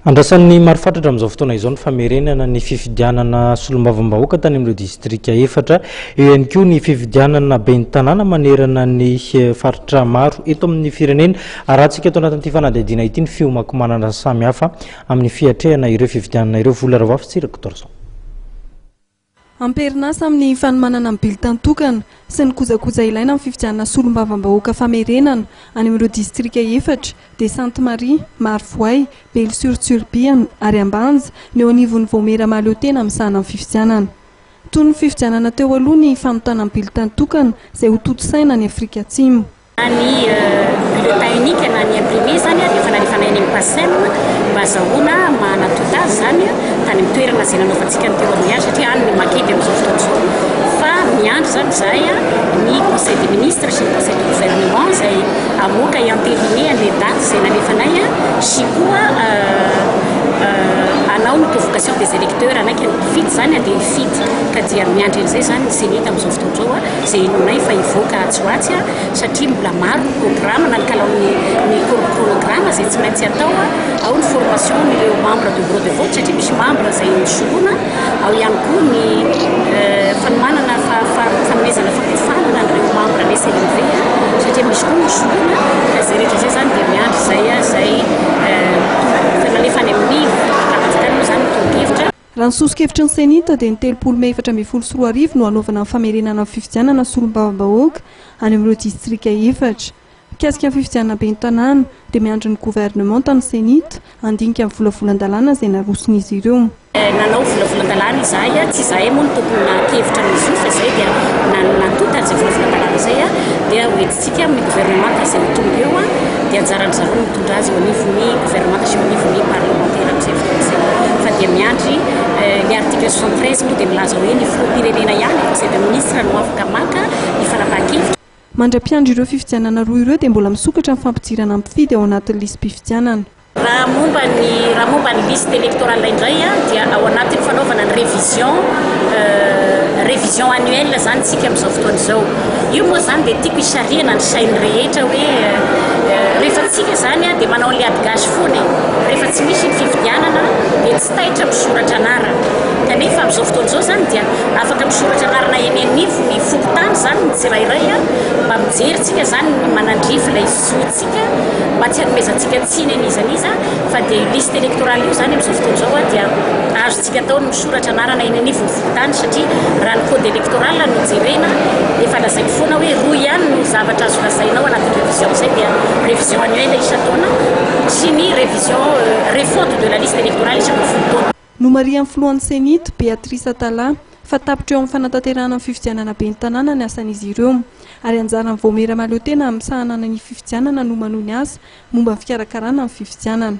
Andrasan'ny marifatra amin'izao fotoana izao ny famerenana ny fifidianana solombavabahoka tany amin'ireo distrika efatra, eo ihany koa ny fifidianana ben'ny tanana manerana ny faritra maro eto amin'ny firenena. Arahantsika eto anatin'ity fanadihadiana ity ny fiomanana samy hafa amin'ny fiatrehana ireo fifidianana ireo. Vola Ravoavy, Tsiry Rakotoarison. Amperinasa amin'ny fanomanana amin'ny bulletin tokana sy ny kojakoja ilaina amin'ny fifidianana solombavabahoka famerenana any amin'ireo distrika efatra dia Sainte Marie, Marivoay, Belle-sur-Turbiana ary Ambanja ny eo anivon'ny Vola tena misahana amin'ny fifidianana. Toy ny fifidianana teo aloha ny fanotana amin'ny bulletin tokana izay ho toto-saina ny Afrika Atsimo. Ny bulletin unique na ny imprimé zany dia fanalefana eny amin'ny PASEM mba azahoana manatota azy zany tany amin'ny toerana izay nanaovantsika ny teo aloha ihany satria any ny makety amin'izao fotoana izao. Fa miandry zany izahay ny conseil des ministres sy ny conseil du gouvernement izay amoaka i-entériné an'ilay daty izay nalefanay sy koa anao ny convocation des électeurs anaiky ny mpifidy zany dia hifidy ka dia miandry an'izay zany ny Cenit amin'izao fotoana izao izay inonay fa hivoaka atsoatsy satria mbola maro ny programme na kalao ny programme izay tsy maintsy atao ao ny formation n'ireo membre du bureau de vote satria misy membre izay nisoloana ao ihany koa ny fanomanana fanomezana fampifanana n'ireo membre ny CNV satria misy koa nisoloana izay rehetra izay zany dia miandry izay fanalefany amin'ny raha nisosokevitra ny Cenit dia ny 3 Mey 2024 no hanaovana ny famerenana amin'ny fifidianana solombavabahoka any amin'ireo distrika efatra. Mikasika ny fifidianana ben'ny tanana dia miandry ny gouvernement tany Cenit handinika amin'ny volavolan-dalàna izay naroson'izy ireo. Nanao volavolan-dalàna izahay, tsy izahay moa ny tompony nakevitra n'izy fa izay dia natota izay volavolan-dalàna izay dia hoentintsika amin'ny gouvernement izay mitonga eo dia anjaran'ny zareo mitondra azy eo anivon'ny gouvernement sy eo anivon'ny parlementaire amin'izay fotoana izay. Fa dia miandry ny article 73 moa dia milaza hoe ny filoham-pirenena ihany conseil des ministres no afaka maka ny fanapahan-kevitra. Mandra-piandry ireo fifidianana roa ireo dia mbola misokatra amin'ny fampidirana amin'ny mpifidy ao anatin'ny listim-pifidianana. Raha momba ny liste électorale indray dia ao anatin'ny fanaovana ny révision annuelle zany tsika amin'izao fotoana izao. Io moa zany dia tiako hisarihana ny sainy rehetra hoe rehefa tsika zany dia manao an'ilay ady gasy foana rehefa tsy misy ny fifidianana dia tsy taitra misoratra anarana. Kanefa amin'izao fotoana izao zany dia afaka misoratra anarana eny anivo ny fokontany zany ny tsirairay mba mijery tsika zany manandrify ilay zotsika mba tsy hanomezantsika tsiny an'izaniza fa dia liste électorale io zany amin'izao fotoana izao dia azontsika atao ny misoratra anarana eny anivo ny fokontany satria raha ny code électoral no jerena efa lazainy foana hoe roa ihany no zavatra azo lazainao anatin'ny révision izay dia révision annuelle isan-taona sy ny révision refonte de la liste électorale isaky folo taona. Nomarian'ny filohan'ny Cenit Beatrice Atala fa tapitra eo amin'ny fanatanterahana amin'ny fifidianana ben'ny tanana ny asan'izy ireo ary anjaran'ny Vola Ravoavy tena amin'ny sahanana ny fifidianana no manohy ny asa momba ny fikarakarana amin'ny fifidianana.